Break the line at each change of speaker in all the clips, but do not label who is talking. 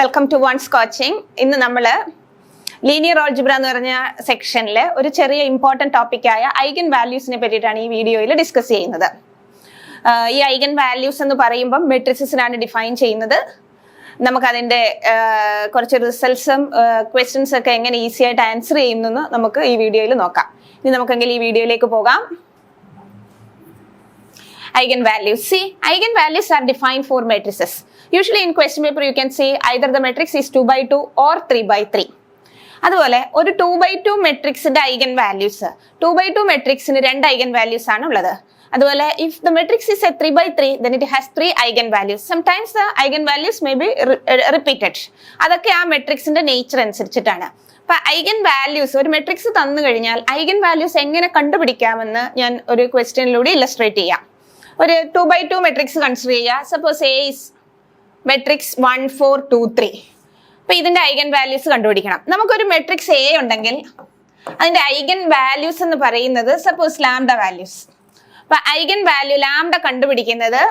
Welcome to once coaching. ഇന്ന് നമ്മൾ linear algebra എന്ന് പറഞ്ഞ സെക്ഷനിൽ ഒരു ചെറിയ ഇമ്പോർട്ടൻറ്റ് ടോപ്പിക്കായ ഐഗൻ വാല്യൂസിനെ പറ്റിയിട്ടാണ് ഈ വീഡിയോയിൽ ഡിസ്കസ് ചെയ്യുന്നത്. ഈ ഐഗൻ വാല്യൂസ് എന്ന് പറയുമ്പം മെട്രിക്സിനാണ് ഡിഫൈൻ ചെയ്യുന്നത്. നമുക്കതിൻ്റെ കുറച്ച് റിസൾട്ട്സും ക്വസ്റ്റ്യൻസ് ഒക്കെ എങ്ങനെ ഈസി ആയിട്ട് ആൻസർ ചെയ്യുന്നെന്ന് നമുക്ക് ഈ വീഡിയോയിൽ നോക്കാം. ഇനി നമുക്കെങ്കിൽ ഈ വീഡിയോയിലേക്ക് പോകാം. Eigenvalues. See, eigenvalues are defined for matrices. Usually in question paper you can see either the matrix is 2 by 2 or 3 by 3. അതുപോലെ ഒരു 2 by 2 മെട്രിക്സിന്റെ ഐഗൻ വാല്യൂസ് 2 by 2 മെട്രിക്സിന് 2 ഐഗൻ വാല്യൂസ് ആണ് ഉള്ളത്. അതുപോലെ if the matrix is a 3 by 3 then it has 3 eigen values. Sometimes the eigen values may be repeated. അതൊക്കെ ആ മെട്രിക്സിന്റെ നേച്ചർ അനുസരിച്ചിട്ടാണ്. അപ്പൊ ഐഗൻ വാല്യൂസ് ഒരു മെട്രിക്സ് തന്നു കഴിഞ്ഞാൽ ഐഗൻ വാല്യൂസ് എങ്ങനെ കണ്ടുപിടിക്കാമെന്ന് ഞാൻ ഒരു ക്വസ്റ്റ്യനിലൂടെ ഇല്ലസ്ട്രേറ്റ് ചെയ്യാം. ഒരു 2 by 2 മെട്രിക്സ് കൺസിഡർ ചെയ്യുക. Suppose A is matrix 1 4 2 3. അപ്പൊ ഇതിന്റെ ഐഗൻ വാല്യൂസ് കണ്ടുപിടിക്കണം. നമുക്കൊരു മെട്രിക്സ് എ ഉണ്ടെങ്കിൽ അതിന്റെ ഐഗൻ വാല്യൂസ് എന്ന് പറയുന്നത് സപ്പോസ് ലാംഡ വാല്യൂസ്. അപ്പൊ ഐഗൻ വാല്യൂ ലാംഡ കണ്ടുപിടിക്കുന്നത്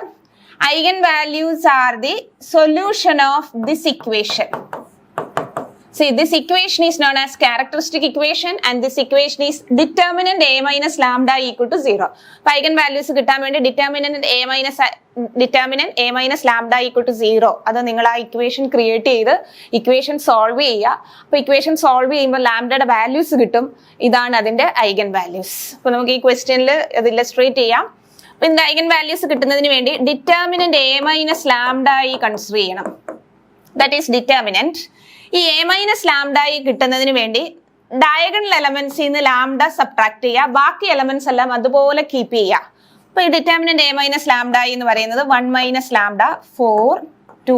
eigen values are the solution of this equation. See, this equation is known as characteristic equation and this equation is determinant a minus lambda equal to 0. അപ്പോൾ eigen values കിട്ടാൻ വേണ്ടി determinant a minus lambda equal to 0 അത് നിങ്ങൾ ആ equation create ചെയ്ത് equation solve ചെയ്യുക. അപ്പോൾ equation solve ചെയ്യുമ്പോൾ ലാംഡയുടെ വാല്യൂസ് കിട്ടും. ഇതാണ് അതിന്റെ ഐഗൻ വാല്യൂസ്. അപ്പോൾ നമുക്ക് ഈ ക്വസ്റ്റ്യനിൽ അത് ഇല്ലസ്ട്രേറ്റ് ചെയ്യാം. അപ്പോൾ ഇതിന്റെ ഐഗൻ വാല്യൂസ് കിട്ടുന്നതിന് വേണ്ടി determinant a minus lambda consider ചെയ്യണം. That is determinant. ഈ എ മൈനസ് ലാംഡായി കിട്ടുന്നതിന് വേണ്ടി ഡയഗണൽ എലമെന്റ്സിൽ നിന്ന് ലാംഡ സബ്ട്രാക്ട് ചെയ്യുക, ബാക്കി എലമെന്റ്സ് എല്ലാം അതുപോലെ കീപ്പ് ചെയ്യുക. അപ്പൊ ഈ ഡിറ്റർമിനന്റ് എ മൈനസ് ലാംഡായി എന്ന് പറയുന്നത് 1 മൈനസ് ലാംഡ 4 2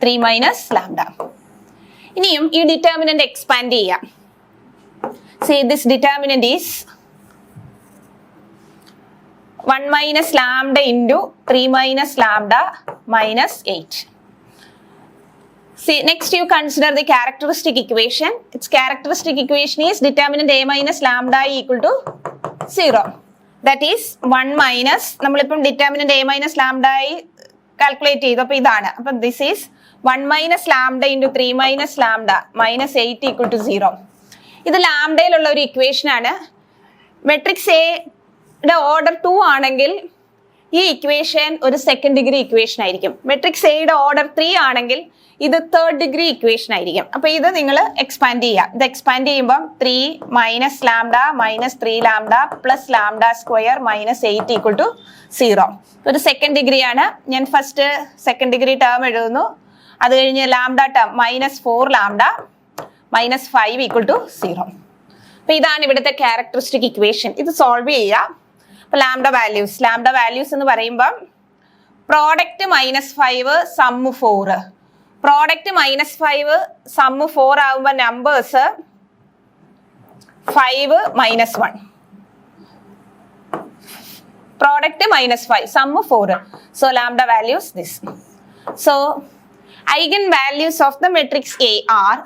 3 മൈനസ് ലാംഡ. ഇനിയും ഈ ഡിറ്റർമിനന്റ് എക്സ്പാൻഡ് ചെയ്യാം. See, this determinant is 1 minus lambda into 3 minus lambda minus 8. See, next you consider the characteristic equation. Its characteristic equation is determinant a minus lambda equal to 0. That is 1 minus, നമ്മളിപ്പം determinant a minus lambda calculate ചെയ്തു. അപ്പോൾ ഇതാണ്. അപ്പം this is 1 minus lambda into 3 minus lambda minus 8 equal to 0. ഇത് ലാംഡയിലുള്ള ഒരു equation ആണ്. Matrix എയുടെ order 2 ആണെങ്കിൽ ഈ ഇക്വേഷൻ ഒരു സെക്കൻഡ് ഡിഗ്രി ഇക്വേഷൻ ആയിരിക്കും. മെട്രിക്സ് എയുടെ ഓർഡർ 3 ആണെങ്കിൽ ഇത് തേർഡ് ഡിഗ്രി ഇക്വേഷൻ ആയിരിക്കും. അപ്പൊ ഇത് നിങ്ങൾ എക്സ്പാൻഡ് ചെയ്യാം. ഇത് എക്സ്പാൻഡ് ചെയ്യുമ്പോൾ 3 minus lambda minus 3 lambda plus lambda square minus 8 equal to 0. ഒരു സെക്കൻഡ് ഡിഗ്രി ആണ്. ഞാൻ ഫസ്റ്റ് സെക്കൻഡ് ഡിഗ്രി ടേം എഴുതുന്നു. അത് കഴിഞ്ഞ് lambda term minus 4 lambda minus 5 equal to 0. അപ്പൊ ഇതാണ് ഇവിടുത്തെ ക്യാരക്ടറിസ്റ്റിക് ഇക്വേഷൻ. ഇത് സോൾവ് ചെയ്യുക. അപ്പൊ ലാംഡ വാല്യൂസ് എന്ന് പറയുമ്പം പ്രോഡക്റ്റ് -5 സമ്മ് 4. പ്രോഡക്റ്റ് -5 സമ്മ് 4 ആകുമ്പോൾ numbers 5 minus 1. Product -5 sum 4. So lambda values this. So eigen values of the matrix A are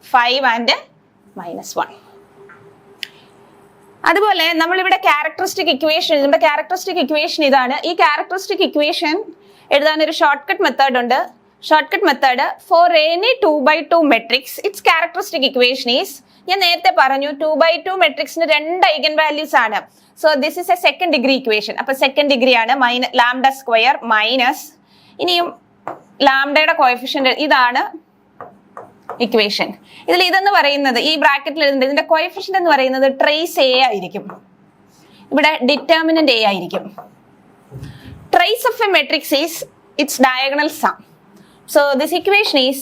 5 and -1. അതുപോലെ നമ്മളിവിടെ ക്യാരക്ടറിസ്റ്റിക് ഇക്വേഷൻ ഇതിന്റെ ക്യാരക്ടറിസ്റ്റിക് ഇക്വേഷൻ ഇതാണ്. ഈ ക്യാരക്ടറിസ്റ്റിക് ഇക്വേഷൻ എഴുതാൻ ഒരു ഷോർട്ട് കട്ട് മെത്തേഡ് ഉണ്ട്. Shortcut method for any 2 by 2 matrix it's characteristic equation is, ഞാൻ നേരത്തെ പറഞ്ഞു 2 by 2 മെട്രിക്സിന് 2 ഐഗൻ വാല്യൂസ് ആണ്. So this is A second degree equation. അപ്പൊ സെക്കൻഡ് ഡിഗ്രി ആണ് ലാംഡ സ്ക്വയർ മൈനസ് ഇനിയും ലാംഡയുടെ കോഎഫിഷ്യന്റ് ഇതാണ് ഇക്വേഷൻ. ഇതിൽ ഇതെന്ന് പറയുന്നത് ഈ ബ്രാക്കറ്റിൽ ഇതിന്റെ കോഎഫിഷ്യന്റ് എന്ന് പറയുന്നത് ട്രേസ് എ ആയിരിക്കും. ഇവിടെ ഡിറ്റർമിനന്റ് എ ആയിരിക്കും. Trace of a matrix is its diagonal sum. So this equation is,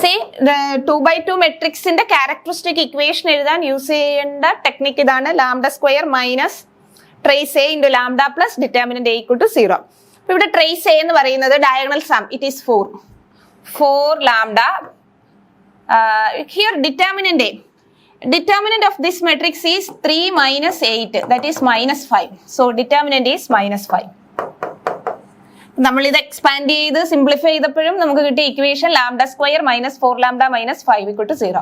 say the 2 by 2 മെട്രിക്സിന്റെ ക്യാരക്ടറിസ്റ്റിക് ഇക്വേഷൻ എഴുതാൻ യൂസ് ചെയ്യേണ്ട ടെക്നിക് ഇതാണ്. Lambda square minus trace A into lambda plus determinant A equal to 0. അപ്പൊ ഇവിടെ trace A എന്ന് പറയുന്നത് diagonal sum it is 4 lambda. Here determinant a, determinant of this matrix is 3 minus 8, that is -5. So determinant is -5. നമ്മൾ ഇത് expand ചെയ്ത് simplify ചെയ്തപ്പോഴും നമുക്ക് കിട്ടിയ equation lambda square -4 lambda -5 equal to 0.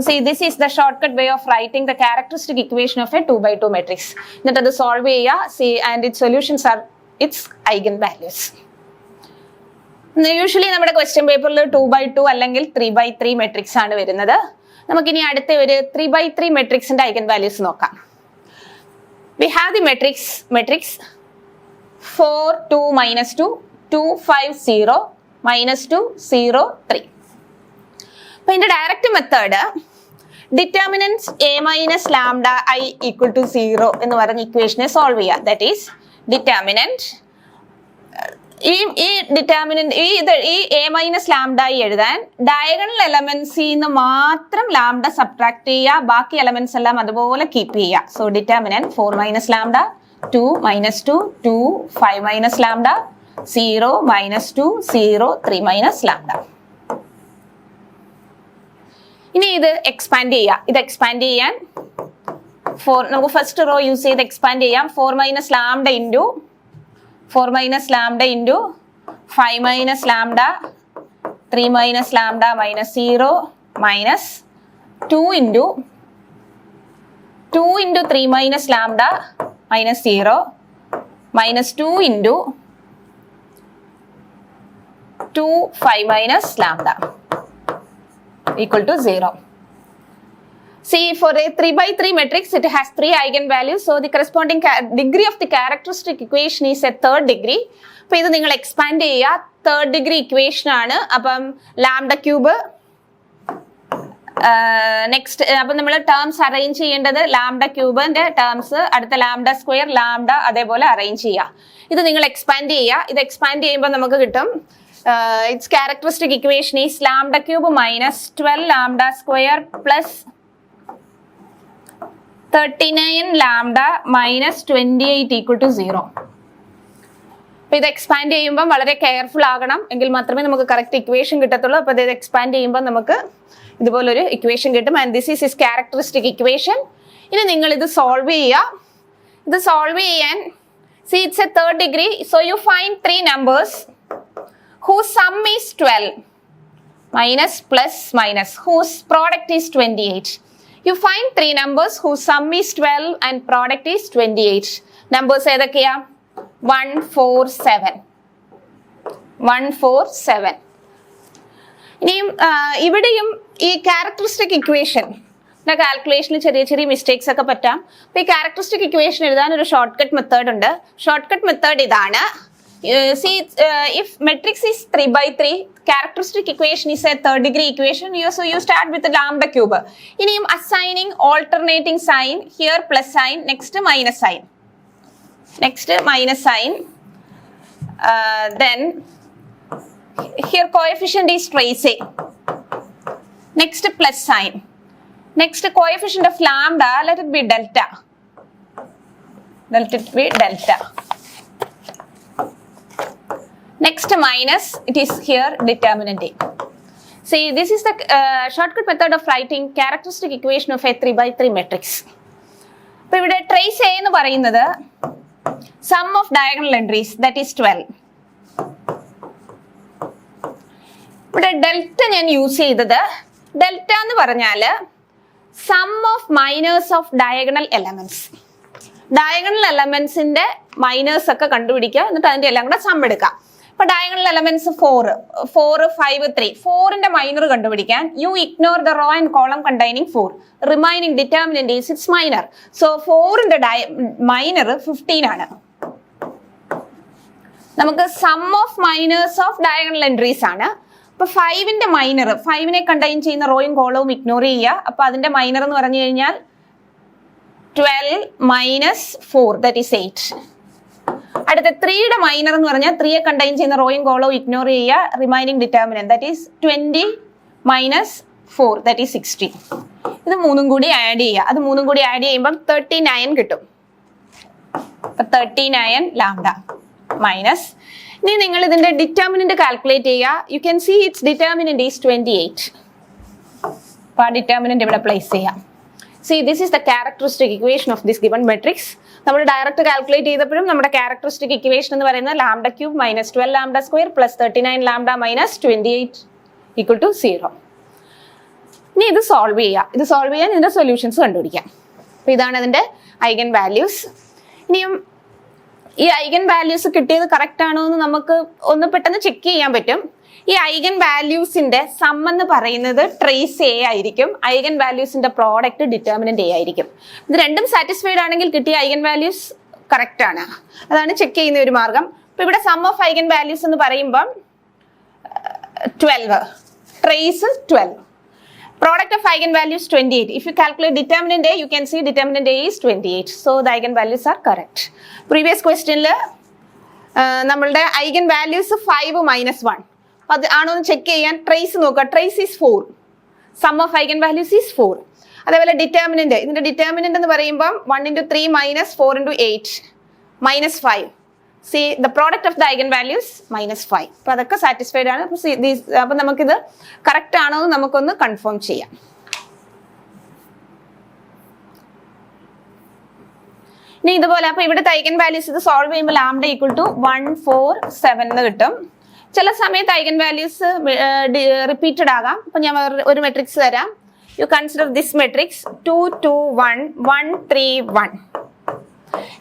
So this is the shortcut way of writing the characteristic equation of a 2 by 2 matrix. എന്നിട്ട് അത് solve ചെയ്യുക. See, and its solutions are its eigen values. Usually നമ്മുടെ question പേപ്പറിൽ 2x2 അല്ലെങ്കിൽ 3x3 matrix ആണ് വരുന്നത്. നമുക്കിനി അടുത്ത ഒരു 3x3 മെട്രിക്സിന്റെ ഐഗൻ വാല്യൂസ് നോക്കാം. We have the matrix 4 2 minus 2 2 5 0 minus 2 0 3. അപ്പോൾ ഇതിന്റെ direct method determinants a minus lambda I equal to 0 എന്ന് പറഞ്ഞ ഇക്വേഷനെ സോൾവ് ചെയ്യുക. ദാറ്റ് ഈസ് ഡിറ്റർമിനൻറ്റ് ഈ a മൈനസ് ലാംഡ എഴുതാൻ ഡയഗണൽ എലമെന്റ്സിൽ നിന്ന് മാത്രം ലാംഡ സബ്ട്രാക്ട് ചെയ്യുക, ബാക്കി എലമെന്റ്സ് എല്ലാം അതുപോലെ കീപ്പ് ചെയ്യുക. So determinant 4 minus lambda 2 minus 2 2 5 minus lambda 0 minus 2 0 3 minus lambda. ഇനി ഇത് എക്സ്പാൻഡ് ചെയ്യുക. ഇത് എക്സ്പാൻഡ് ചെയ്യാൻ നമുക്ക് ഫസ്റ്റ് റോ യൂസ് ചെയ്ത് എക്സ്പാൻഡ് ചെയ്യാം. 4 minus lambda into 4 minus lambda into 5 minus lambda 3 minus lambda minus 0 minus 2 into 3 minus lambda minus 0 minus 2 into 2 5 minus lambda equal to 0. See, for a 3x3 matrix, it has 3 eigenvalues. So, the corresponding degree of the characteristic equation is a third degree. അപ്പോൾ ഇത് നിങ്ങൾ expand ചെയ്യുക. Third degree equation ആണ്. അപ്പം lambda cube next അപ്പം നമ്മൾ terms arrange ചെയ്യേണ്ടത് lambda ക്യൂബിന്റെ terms, അടുത്ത ലാംഡ സ്ക്വയർ ലാംഡ അതേപോലെ അറേഞ്ച് ചെയ്യുക. ഇത് നിങ്ങൾ എക്സ്പാൻഡ് ചെയ്യുക. ഇത് എക്സ്പാൻഡ് ചെയ്യുമ്പോൾ നമുക്ക് കിട്ടും it's characteristic equation is lambda cube minus 12 lambda square plus 39 lambda minus 28 equal to 0. അപ്പോൾ ഇത് എക്സ്പാൻഡ് ചെയ്യുമ്പോൾ വളരെ കെയർഫുൾ ആകണം, എങ്കിൽ മാത്രമേ നമുക്ക് കറക്റ്റ് ഇക്വേഷൻ കിട്ടത്തുള്ളൂ. അപ്പോൾ ഇത് എക്സ്പാൻഡ് ചെയ്യുമ്പോൾ നമുക്ക് ഇതുപോലൊരു ഇക്വേഷൻ കിട്ടും. And this is characteristic equation. ഇനി നിങ്ങൾ ഇത് സോൾവ് ചെയ്യുക. ഇത് സോൾവ് ചെയ്യാൻ see it's a third degree, so you find 3 numbers whose sum is 12 minus plus minus whose product is 28. You find 3 numbers whose sum is 12 and product is 28. Numbers ഏതൊക്കെയാ? 1 4 7 1 4 7. ഇനിയും ഇവിടെയും ഈ ക്യാരക്ടറിസ്റ്റിക് ഇക്വേഷൻ കാൽക്കുലേഷനിൽ ചെറിയ ചെറിയ mistakes ഒക്കെ പറ്റാം. അപ്പോൾ ഈ characteristic equation എഴുതാൻ ഒരു ഷോർട്ട് കട്ട് മെത്തേഡ് ഉണ്ട്. ഷോർട്ട് കട്ട് മെത്തേഡ് ഇതാണ്. See, if matrix is 3x3, characteristic equation is a third degree equation. So you start with the lambda cube. ഇനിയും assigning alternating sign, here plus sign, next minus sign, then here coefficient is trace A, next plus sign, next coefficient of lambda, let it be delta. Next minus, it is here determinant A. See, this is the shortcut method of writing characteristic equation of a 3x3 matrix. അപ്പോൾ ഇവിടെ trace A എന്ന് പറയുന്നത് sum of diagonal entries, that is 12. ഇവിടെ delta ഞാൻ use ചെയ്തത്, delta എന്ന് പറഞ്ഞാൽ sum of minors of diagonal elements. Diagonal എലമെന്റ്സിന്റെ മൈനേഴ്സ് ഒക്കെ കണ്ടുപിടിക്കുക, എന്നിട്ട് അതിന്റെ എല്ലാം കൂടെ സം എടുക്കാം. ഇപ്പൊ ഡയഗണൽ എലമെന്റ്സ് 4 5 3, 4ന്റെ മൈനർ കണ്ടുപിടിക്കാൻ you ignore the row and column containing 4, remaining determinant is its minor. So 4ന്റെ മൈനർ 15 ആണ്. നമുക്ക് sum of minors of diagonal entries ആണ്. അപ്പൊ 5ന്റെ മൈനർ, 5നെ കണ്ടെയ്ൻ ചെയ്യുന്ന റോയും കോളവും ഇഗ്നോർ ചെയ്യുക. അപ്പൊ അതിന്റെ മൈനർ എന്ന് പറഞ്ഞു കഴിഞ്ഞാൽ 12 മൈനസ് 4, ദാറ്റ് ഈസ് 8. അടുത്ത 3യുടെ മൈനർ എന്ന് പറഞ്ഞാൽ 3യെ കണ്ടെയ്ൻ ചെയ്യുന്ന റോയും കോളവും ഇഗ്നോർ ചെയ്യുക, remaining determinant that is 20 minus 4, that is 60. ഇത് മൂന്നും കൂടി ആഡ് ചെയ്യുക. അത് മൂന്നും കൂടി ആഡ് ചെയ്യുമ്പോൾ 39 കിട്ടും. 39 ലാംഡ മൈനസ്, ഇനി നിങ്ങൾ ഇതിന്റെ ഡിറ്റർമിനന്റ് കാൽക്കുലേറ്റ് ചെയ്യുക. You can see its determinant is 28. അപ്പോൾ ആ ഡിറ്റർമിനന്റ് ഇവിടെ പ്ലേസ് ചെയ്യാം. See, this is the characteristic equation of this given matrix. നമ്മൾ ഡയറക്റ്റ് കാൽക്കുലേറ്റ് ചെയ്തപ്പോഴും നമ്മുടെ ക്യാരക്ടറിസ്റ്റിക് ഇക്വേഷൻ എന്ന് പറയുന്നത് lambda cube minus 12 lambda square plus 39 lambda minus 28 equal to 0. ഇനി ഇത് സോൾവ് ചെയ്യുക. ഇത് സോൾവ് ചെയ്യാൻ ഇതിന്റെ സൊല്യൂഷൻസ് കണ്ടുപിടിക്കാം. അപ്പോൾ ഇതാണ് ഇതിന്റെ ഐഗൻ വാല്യൂസ്. ഇനിയും ഈ ഐഗൻ വാല്യൂസ് കിട്ടിയത് കറക്റ്റ് ആണോ എന്ന് നമുക്ക് ഒന്ന് പെട്ടെന്ന് ചെക്ക് ചെയ്യാൻ പറ്റും. ഈ ഐഗൻ വാല്യൂസിന്റെ സം എന്ന് പറയുന്നത് ട്രേസ് എ ആയിരിക്കും, ഐഗൻ വാല്യൂസിന്റെ പ്രോഡക്റ്റ് ഡിറ്റർമിനന്റ് എ ആയിരിക്കും. ഇത് രണ്ടും സാറ്റിസ്ഫൈഡ് ആണെങ്കിൽ കിട്ടിയ ഐഗൻ വാല്യൂസ് കറക്റ്റ് ആണ്. അതാണ് ചെക്ക് ചെയ്യുന്ന ഒരു മാർഗം. ഇപ്പൊ ഇവിടെ സം ഓഫ് ഐഗൻ വാല്യൂസ് എന്ന് പറയുമ്പം 12, trace 12. Product of eigenvalues 28. If you calculate determinant A, you can see determinant A is 28. So the eigenvalues are correct. Previous question നമ്മളുടെ eigenvalues 5 minus 1. അത് ആണോ എന്ന് ചെക്ക് ചെയ്യാൻ ട്രേസ് നോക്കുക. Trace is 4. Sum of eigenvalues is 4. അതേപോലെ determinant, ഇതിന്റെ determinant എന്ന് പറയുമ്പോൾ 1 into 3 minus 4 into 8 minus 5. See the product of the eigenvalues minus 5. അപ്പോൾ അതൊക്കെ സാറ്റിസ്ഫൈഡ് ആണ്. അപ്പോൾ നമുക്കിത് കറക്റ്റ് ആണോ എന്ന് നമുക്കൊന്ന് കൺഫേം ചെയ്യാം. ഇനി ഇതുപോലെ അപ്പോൾ ഇവിടുത്തെ ഐഗൻ വാല്യൂസ് ഇത് സോൾവ് ചെയ്യുമ്പോൾ ലാംഡ ഈക്വൽ ടു 1 4 7 എന്ന് കിട്ടും. ചില സമയത്ത് ഐഗൻ വാല്യൂസ് റിപ്പീറ്റഡ് ആകാം. അപ്പോൾ ഞാൻ ഒരു മെട്രിക്സ് തരാം. U consider this matrix 2 2 1 1 3 1.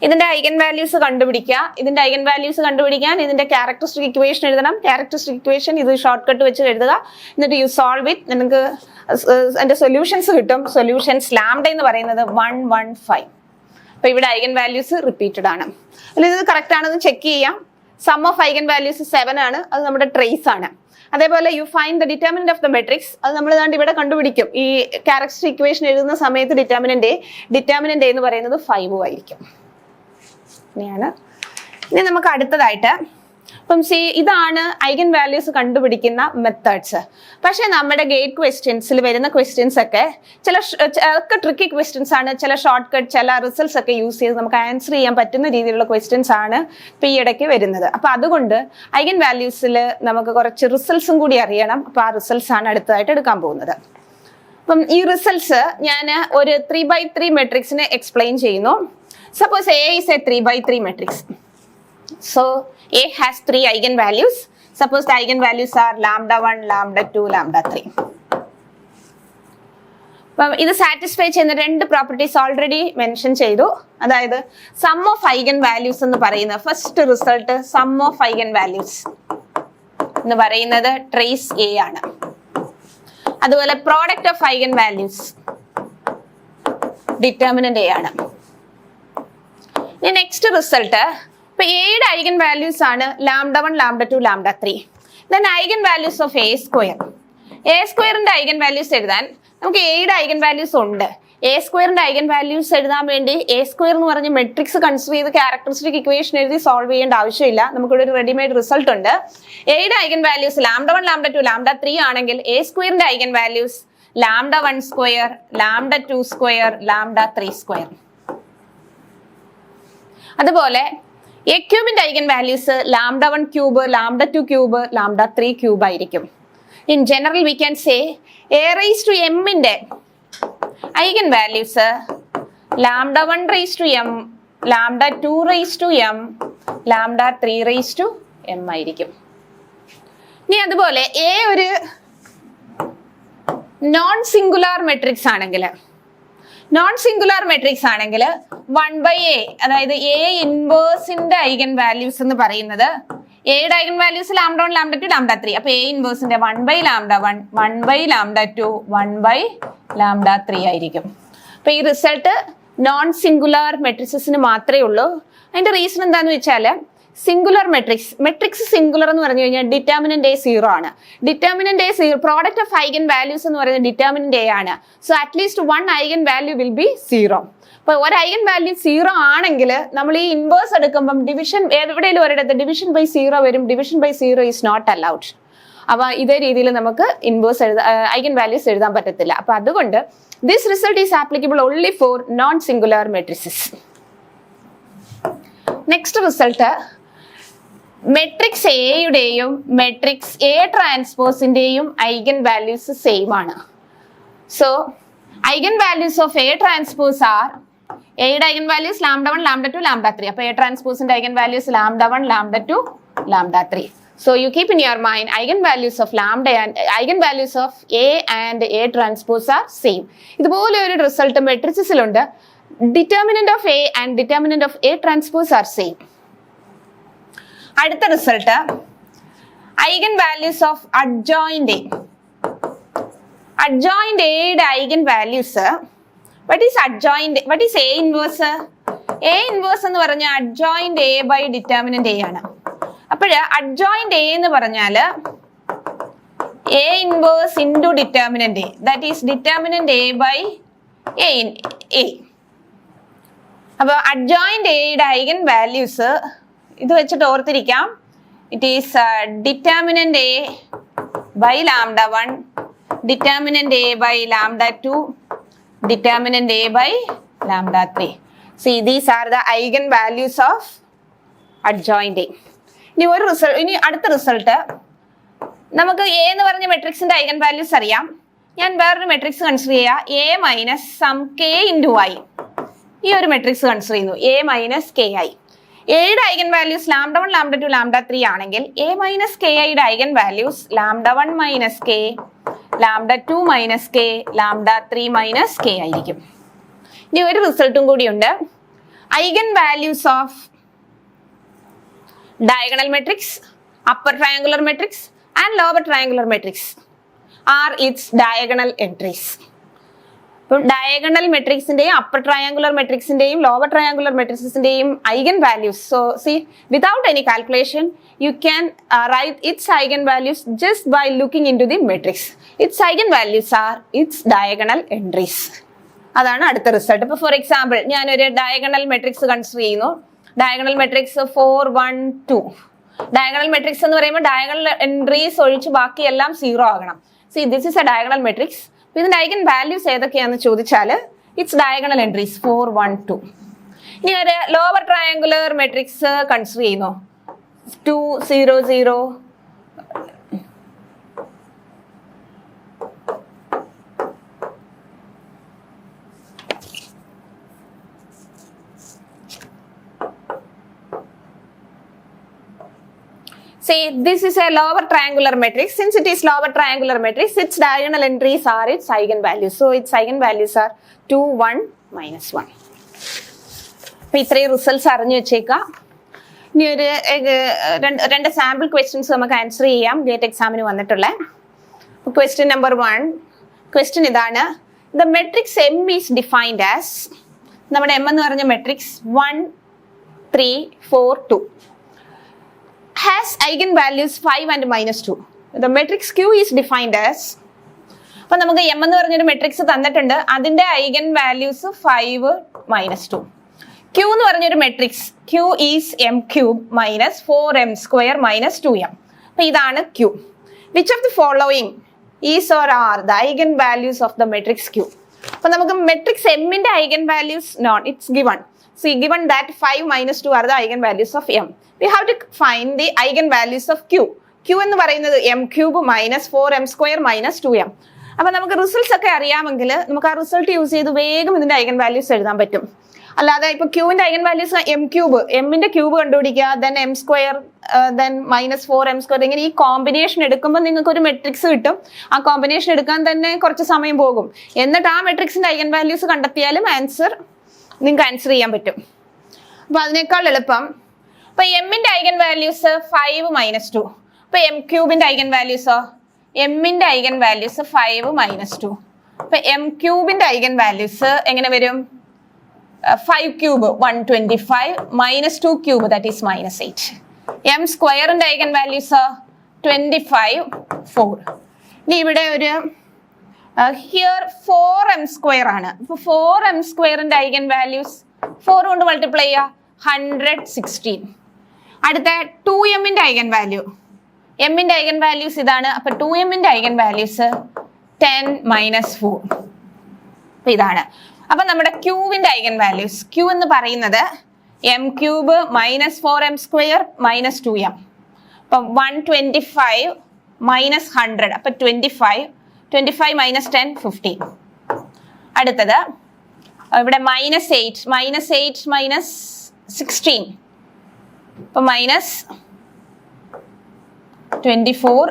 ഇതിന്റെ ഐഗൻ വാല്യൂസ് കണ്ടുപിടിക്കുക. ഇതിന്റെ ഐഗൻ വാല്യൂസ് കണ്ടുപിടിക്കാൻ ഇതിന്റെ ക്യാരക്ടറിസ്റ്റിക് ഇക്വേഷൻ എഴുതണം. ക്യാരക്ടറിസ്റ്റിക് ഇക്വേഷൻ ഇത് ഷോർട്ട് കട്ട് വെച്ച് എഴുതുക. എന്നിട്ട് യു സോൾവ് ഇറ്റ്. നിങ്ങൾക്ക് അതിന്റെ സൊല്യൂഷൻസ് കിട്ടും. സൊല്യൂഷൻസ് ലാംഡ എന്ന് പറയുന്നത് 1 1 5. അപ്പൊ ഇവിടെ ഐഗൻ വാല്യൂസ് റിപ്പീറ്റഡ് ആണ്. അതിൽ ഇത് കറക്റ്റ് ആണെന്ന് ചെക്ക് ചെയ്യാം. സം ഓഫ് ഐഗൻ വാല്യൂസ് 7 ആണ്. അത് നമ്മുടെ ട്രേസ് ആണ്. അതേപോലെ you find the determinant of the matrix. അത് നമ്മൾ ഇവിടെ കണ്ടുപിടിക്കും. ഈ ക്യാരക്ടറിസ്റ്റിക് ഇക്വേഷൻ എഴുതുന്ന സമയത്ത് ഡിറ്റർമിനന്റ് എ എന്ന് പറയുന്നത് 5 ആയിരിക്കും. ഇനി നമുക്ക് അടുത്തതായിട്ട് അപ്പം ഇതാണ് ഐഗൻ വാല്യൂസ് കണ്ടുപിടിക്കുന്ന മെത്തേഡ്സ്. പക്ഷെ നമ്മുടെ ഗേറ്റ് ക്വസ്റ്റ്യൻസിൽ വരുന്ന ക്വസ്റ്റ്യൻസ് ഒക്കെ ചില ട്രിക്കി ക്വസ്റ്റ്യൻസ് ആണ്. ചില ഷോർട്ട് കട്ട്, ചില റിസൾട്ട്സ് ഒക്കെ യൂസ് ചെയ്ത് നമുക്ക് ആൻസർ ചെയ്യാൻ പറ്റുന്ന രീതിയിലുള്ള ക്വസ്റ്റ്യൻസ് ആണ് ഇപ്പൊ ഈ ഇടയ്ക്ക് വരുന്നത്. അപ്പൊ അതുകൊണ്ട് ഐഗൻ വാല്യൂസിൽ നമുക്ക് കുറച്ച് റിസൾട്ട്സും കൂടി അറിയണം. അപ്പൊ ആ റിസൾട്ട്സ് ആണ് അടുത്തതായിട്ട് എടുക്കാൻ പോകുന്നത്. അപ്പം ഈ റിസൾട്ട്സ് ഞാൻ ഒരു 3x3 മെട്രിക്സിനെ എക്സ്പ്ലെയിൻ ചെയ്യുന്നു. Suppose A is a 3x3 matrix. So A has 3 eigenvalues. Suppose the eigenvalues are lambda 1, lambda 2, lambda 3. ഇത് സാറ്റിസ്ഫൈ ചെയ്യുന്ന രണ്ട് പ്രോപ്പർട്ടീസ് ഓൾറെഡി മെൻഷൻ ചെയ്തു. അതായത് സം ഓഫ് ഐഗൻ വാല്യൂസ് എന്ന് പറയുന്ന first result sum of eigenvalues എന്ന് പറയുന്നത് trace A ആണ്. അതുപോലെ product of eigenvalues determinant A ആണ്. നെക്സ്റ്റ് റിസൾട്ട് ഇപ്പൊ എയുടെ ഐഗൻ വാല്യൂസ് ആണ് lambda 1, lambda 2, lambda 3. Then eigen values of A square. A സ്ക്വയറിന്റെ ഐഗൻ വാല്യൂസ് എഴുതാൻ നമുക്ക് എയുടെ ഐഗൻ വാല്യൂസ് ഉണ്ട്. എ സ്ക്വയറിന്റെ ഐഗൻ വാല്യൂസ് എഴുതാൻ വേണ്ടി എ സ്ക്വയർ എന്ന് പറഞ്ഞ മെട്രിക്സ് കൺസിഡർ ചെയ്ത് ക്യാരക്ടറിസ്റ്റിക് ഇക്വേഷൻ എഴുതി സോൾവ് ചെയ്യേണ്ട ആവശ്യമില്ല. നമുക്കിവിടെ ഒരു റെഡിമെയ്ഡ് റിസൾട്ട് ഉണ്ട്. എയുടെ eigen values lambda 1, lambda 2, lambda 3 ആണെങ്കിൽ എ സ്ക്വയറിന്റെ eigen values lambda 1 square, lambda 2 square, lambda 3 square. അതുപോലെ എ ക്യൂബിന്റെ eigen values lambda 1 cube, lambda 2 cube, lambda 3 cube ആയിരിക്കും. In general we can say A raise to എമ്മിന്റെ eigen values lambda 1 raise to M, lambda 2 raise to M, lambda 3 raise to M ആയിരിക്കും. ഇനി അതുപോലെ A ഒരു non singular matrix ആണെങ്കിൽ 1/a, അതായത് A ഇൻവേഴ്സിന്റെ eigen values എന്ന് പറയുന്നത് എയുടെ eigen values lambda 1, lambda 2, lambda 3. അപ്പൊ എ ഇൻവേഴ്സിന്റെ 1/λ1, 1/λ2, 1/λ3 ആയിരിക്കും. അപ്പൊ ഈ റിസൾട്ട് നോൺ സിംഗുലാർ മെട്രിക്സിന് മാത്രമേ ഉള്ളൂ. അതിന്റെ റീസൺ എന്താന്ന് വെച്ചാല് സിംഗുലർ മെട്രിക്സ് സിംഗുലർ എന്ന് പറഞ്ഞു കഴിഞ്ഞാൽ ഡിറ്റർമിനന്റ് എ 0 ആണ്. Determinant A 0, product of eigenvalues എന്ന് പറയുന്നത് ഡിറ്റർമിനന്റ് എ ആണ്. So at least 1 eigen value will be 0. അപ്പൊ ഒരു ഐഗൻ വാല്യൂ 0 ആണെങ്കിൽ നമ്മൾ ഈ ഇൻവേഴ്സ് എടുക്കുമ്പോൾ ഡിവിഷൻ എവിടെയെങ്കിലും ഒരിടത്ത് ഡിവിഷൻ ബൈ 0 വരും. Division by 0 is not allowed. അപ്പൊ ഇതേ രീതിയിൽ നമുക്ക് ഇൻവേഴ്സ് ഐഗൻ വാല്യൂസ് എഴുതാൻ പറ്റത്തില്ല. അപ്പൊ അതുകൊണ്ട് this result is applicable only for non singular matrices. Next result matrix എയുടെയും മെട്രിക്സ് എ ട്രാൻസ്പോസിന്റെയും ഐഗൻ വാല്യൂസ് സെയിം ആണ്. So eigen values of A transpose are, എയുടെ eigen values lambda 1, lambda 2, lambda 3. അപ്പൊ A ട്രാൻസ്പോസിന്റെ eigen values lambda 1, lambda 2, lambda 3. So you keep in your mind eigenvalues of lambda and eigenvalues of A and A transpose are same. ഇതുപോലെ ഒരു result മെട്രിക്സിലുണ്ട്. Determinant of A and determinant of A transpose are same. അടുത്ത result eigen values of adjoint A. Adjoint എയുടെ eigen values, what is A inverse? A inverse എന്ന് പറഞ്ഞാൽ adjoint A by determinant A ആണ്. അപ്പോൾ adjoint A എന്ന് പറഞ്ഞാൽ A inverse into determinant A, that is determinant A by A in A. അപ്പോൾ adjoint A യുടെ eigen values ഇത് വെച്ചിട്ട് ഓർത്തിരിക്കാം. It is determinant A by lambda 1, determinant A by lambda 2, determinant A by lambda 3. See, these are the eigen values of adjoint A. ഇനി അടുത്ത result, നമുക്ക് A എന്ന് പറഞ്ഞ മെട്രിക്സിന്റെ ഐഗൻ വാല്യൂസ് അറിയാം. ഞാൻ വേറൊരു മെട്രിക്സ് കൺസിഡർ ചെയ്യുക, A minus some K into I. ഈ ഒരു മെട്രിക്സ് കൺസിഡർ ചെയ്യുന്നു, എ മൈനസ് കെ ഐ. എയുടെ eigen values lambda 1, lambda 2, lambda 3 ആണെങ്കിൽ എ മൈനസ് കെ ഐയുടെ eigen values lambda 1 minus K, lambda 2 minus K, lambda 3 minus K ആയിരിക്കും. ഇനി ഒരു റിസൾട്ടും കൂടിയുണ്ട്, eigen values of diagonal matrix, upper triangular matrix and lower triangular matrix are its diagonal entries. അപ്പോൾ diagonal മെട്രിക്സിന്റെയും upper triangular മെട്രിക്സിന്റെയും lower triangular മെട്രിക്സിന്റെയും eigen values, so see without any calculation you can write its eigen values just by looking into the matrix. Its eigen values are its diagonal entries. അതാണ് അടുത്ത result. ഇപ്പോൾ for example ഞാനൊരു diagonal matrix consider ചെയ്യുന്നു. Diagonal matrix 4, 1, 2. Diagonal matrix എന്ന് പറയുമ്പോൾ diagonal entries ഒഴിച്ച് ബാക്കിയെല്ലാം 0 ആകണം. See this is a diagonal matrix. ഇതിന്റെ ഐഗൻ വാല്യൂസ് ഏതൊക്കെയാണെന്ന് ചോദിച്ചാൽ ഇറ്റ്സ് ഡയഗണൽ എൻട്രീസ് 4, 1, 2. ഇനി ഒരു ലോവർ ട്രയാങ്കുലർ മെട്രിക്സ് കൺസിഡർ ചെയ്യുന്നു, 2, 0, 0. Say this is a lower triangular matrix. Since it is lower triangular matrix, its diagonal entries are its eigenvalues. So its eigenvalues are 2, 1, -1. അപ്പോൾ ഇത്രയും results അറിഞ്ഞു വെച്ചേക്കാം. ഇനി ഒരു രണ്ട് സാമ്പിൾ ക്വസ്റ്റ്യൻസ് നമുക്ക് ആൻസർ ചെയ്യാം ഗേറ്റ് എക്സാമിന് വന്നിട്ടുള്ള. ക്വസ്റ്റ്യൻ നമ്പർ 1, ക്വസ്റ്റ്യൻ ഇതാണ്, the matrix M is defined as, നമ്മുടെ എം എന്ന് പറഞ്ഞ matrix 1, 3, 4, 2 has eigenvalues 5 and -2. The matrix Q is defined as, അപ്പോൾ നമുക്ക് എം എന്ന് പറഞ്ഞൊരു മെട്രിക്സ് തന്നിട്ടുണ്ട്, അതിന്റെ ഐഗൻ വാല്യൂസ് 5, -2. Q എന്ന് പറഞ്ഞൊരു matrix Q is M cube minus 4m² minus 2m. അപ്പോൾ ഇതാണ് Q. Which of the following is or are the eigen values of the matrix Q? അപ്പോൾ നമുക്ക് മെട്രിക്സ് എമ്മിന്റെ eigen values not, it's given. See, given that 5, -2 are the eigenvalues of M. We have to find the eigenvalues of Q. Q എന്ന് പറയുന്നത് m cube minus 4m² minus 2m. അപ്പൊ നമുക്ക് results ഒക്കെ അറിയാമെങ്കിൽ നമുക്ക് ആ റിസൾട്ട് യൂസ് ചെയ്ത് വേഗം ഇതിന്റെ ഐഗൻ വാല്യൂസ് എഴുതാൻ പറ്റും. അല്ലാതെ ഇപ്പൊ ക്യൂവിന്റെ ഐഗൻ വാല്യൂസ് m ക്യൂബ്, എമ്മിന്റെ ക്യൂബ് കണ്ടുപിടിക്കുക, ദെൻ m², ദെൻ -4m², ഇങ്ങനെ ഈ കോമ്പിനേഷൻ എടുക്കുമ്പോൾ നിങ്ങൾക്ക് ഒരു മെട്രിക്സ് കിട്ടും. ആ കോമ്പിനേഷൻ എടുക്കാൻ തന്നെ കുറച്ച് സമയം പോകും. എന്നിട്ട് ആ മെട്രിക്സിന്റെ ഐഗൻ വാല്യൂസ് കണ്ടെത്തിയാലും നിങ്ങൾക്ക് ആൻസർ ചെയ്യാൻ പറ്റും. അപ്പൊ അതിനേക്കാൾ എളുപ്പം ഇപ്പൊ എമ്മിന്റെ ഐഗൻ വാല്യൂസ് 5, -2. അപ്പൊ എം ക്യൂബിന്റെ ഐഗൻ വാല്യൂസോ, എമ്മിന്റെ ഐഗൻ വാല്യൂസ് 5, -2. അപ്പൊ എം ക്യൂബിന്റെ ഐഗൻ വാല്യൂസ് എങ്ങനെ വരും? 5 cube 125 -2 cube that is -8. M സ്ക്വയറിന്റെ ഐഗൻ വാല്യൂസോ 25, 4. ഇനി ഇവിടെ ഒരു ഹിയർ 4m² ആണ്. ഇപ്പൊ 4m² ഐഗൻ വാല്യൂസ് 4 കൊണ്ട് മൾട്ടിപ്ലൈ ചെയ്യുക, 116. അടുത്ത 2m ഐഗൻ വാല്യൂ, എമ്മിന്റെ ഐഗൻ വാല്യൂസ് ഇതാണ്. അപ്പൊ 2m ഐഗൻ വാല്യൂസ് 10, -4. അപ്പൊ ഇതാണ്. അപ്പൊ നമ്മുടെ ക്യൂവിന്റെ ഐഗൻ വാല്യൂസ്, ക്യൂ എന്ന് പറയുന്നത് m ക്യൂബ് -4m² -2m. അപ്പൊ 125 -100, അപ്പൊ 25 -10, 15. അടുത്തത് ഇവിടെ -8 -16, ഇപ്പൊ -24,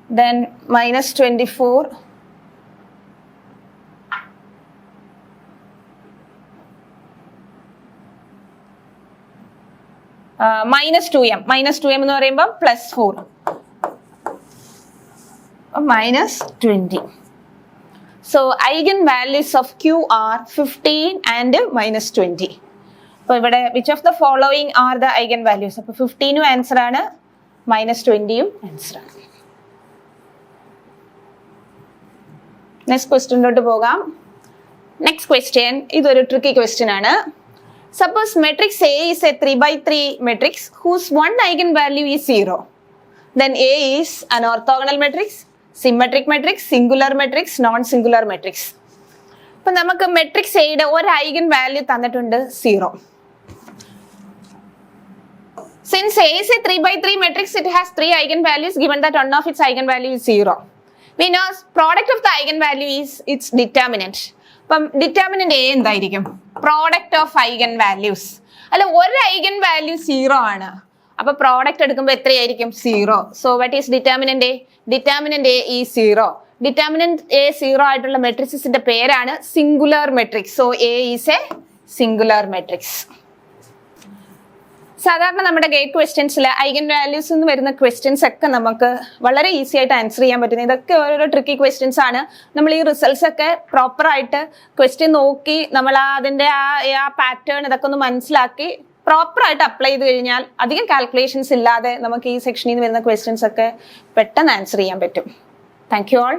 then -24, -2m. -2m എന്ന് പറയുമ്പോൾ +4 -20. So eigenvalues of Q are 15 and -20. അപ്പോൾ ഇവിടെ which of the following are the eigenvalues? അപ്പോൾ 15 ആൻസർ ആണ്, -20 ആൻസർ ആണ്. നെക്സ്റ്റ് ക്വസ്റ്റ്യനിലോട്ട് പോകാം. നെക്സ്റ്റ് ക്വസ്റ്റ്യൻ ഇതൊരു ട്രിക്കി ക്വസ്റ്റ്യൻ ആണ്. Suppose matrix A is a 3x3 matrix whose one eigenvalue is 0. Then A is an orthogonal matrix, symmetric matrix, singular matrix, non-singular matrix. അപ്പോൾ നമുക്ക് matrix എയുടെ ഒരു eigen value തന്നിട്ടുണ്ട് 0. Since A is a 3x3 matrix, it has 3 eigenvalues given that one of its eigenvalue is 0. We know product of the eigenvalue is its determinant. അപ്പം determinant A എന്തായിരിക്കും? Product of eigen values. അല്ല, ഒരു eigen value 0 ആണ്. അപ്പൊ product എടുക്കുമ്പോൾ എത്രയായിരിക്കും? 0. So what is determinant A? Determinant A ഈ 0. Determinant A 0 ആയിട്ടുള്ള മെട്രിക്സിന്റെ പേരാണ് singular matrix. So A is A singular matrix. സാധാരണ നമ്മുടെ ഗേറ്റ് ക്വസ്റ്റ്യൻസിൽ ഐഗൻ വാല്യൂസ് എന്ന് വരുന്ന ക്വസ്റ്റ്യൻസ് ഒക്കെ നമുക്ക് വളരെ ഈസി ആയിട്ട് ആൻസർ ചെയ്യാൻ പറ്റുന്നത്. ഇതൊക്കെ ഓരോരോ ട്രിക്കി ക്വസ്റ്റ്യൻസ് ആണ്. നമ്മൾ ഈ റിസൾട്ട്സ് ഒക്കെ പ്രോപ്പറായിട്ട് ക്വസ്റ്റ്യൻ നോക്കി നമ്മൾ അതിൻ്റെ ആ പാറ്റേൺ ഇതൊക്കെ ഒന്ന് മനസ്സിലാക്കി പ്രോപ്പറായിട്ട് അപ്ലൈ ചെയ്ത് കഴിഞ്ഞാൽ അധികം കാൽക്കുലേഷൻസ് ഇല്ലാതെ നമുക്ക് ഈ സെക്ഷനിൽ നിന്ന് വരുന്ന ക്വസ്റ്റ്യൻസ് ഒക്കെ പെട്ടെന്ന് ആൻസർ ചെയ്യാൻ പറ്റും. Thank you all.